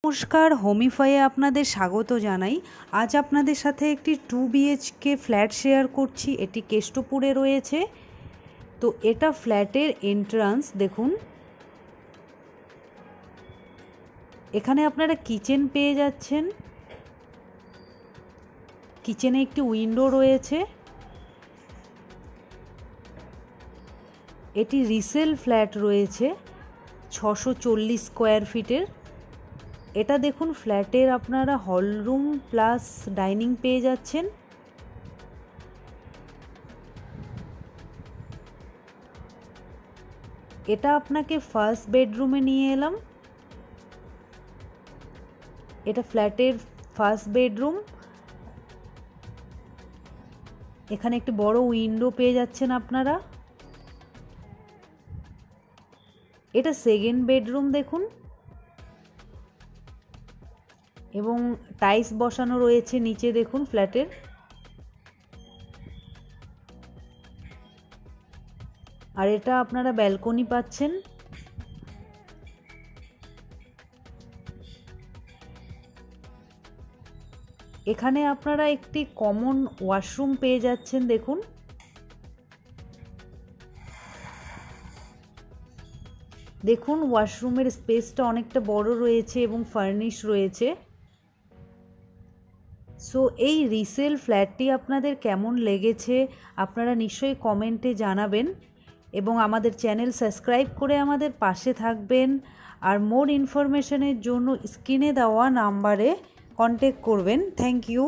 নমস্কার, হোমিফাইয়ে আপনাদের স্বাগত জানাই। আজ আপনাদের সাথে একটি 2 BHK ফ্ল্যাট শেয়ার করছি। এটি কেষ্টপুরে রয়েছে। তো এটা ফ্ল্যাটের এন্ট্রান্স দেখুন। এখানে আপনারা কিচেন পেয়ে যাচ্ছেন। কিচেনে একটি উইন্ডো রয়েছে। এটি রিসেল ফ্ল্যাট রয়েছে 640 স্কোয়ার ফিটের। এটা দেখুন, ফ্ল্যাটের আপনারা হল রুম প্লাস ডাইনিং পেয়ে যাচ্ছেন। এটা আপনাকে ফার্স্ট বেডরুমে নিয়ে এলাম। এটা ফ্ল্যাটের ফার্স্ট বেডরুম। এখানে একটি বড় উইন্ডো পেয়ে যাচ্ছেন আপনারা। এটা সেকেন্ড বেডরুম দেখুন, এবং টাইলস বসানো রয়েছে নিচে দেখুন ফ্ল্যাটের। আর এটা আপনারা ব্যালকনি পাচ্ছেন। এখানে আপনারা একটি কমন ওয়াশরুম পেয়ে যাচ্ছেন দেখুন। দেখুন ওয়াশরুমের স্পেসটা অনেকটা বড় রয়েছে এবং ফার্নিশ রয়েছে। সো এই রিসেল ফ্ল্যাটটি আপনাদের কেমন লেগেছে আপনারা নিশ্চয়ই কমেন্টে জানাবেন, এবং আমাদের চ্যানেল সাবস্ক্রাইব করে আমাদের পাশে থাকবেন। আর মোর ইনফরমেশনের জন্য স্ক্রিনে দেওয়া নাম্বারে কন্ট্যাক্ট করবেন। Thank you.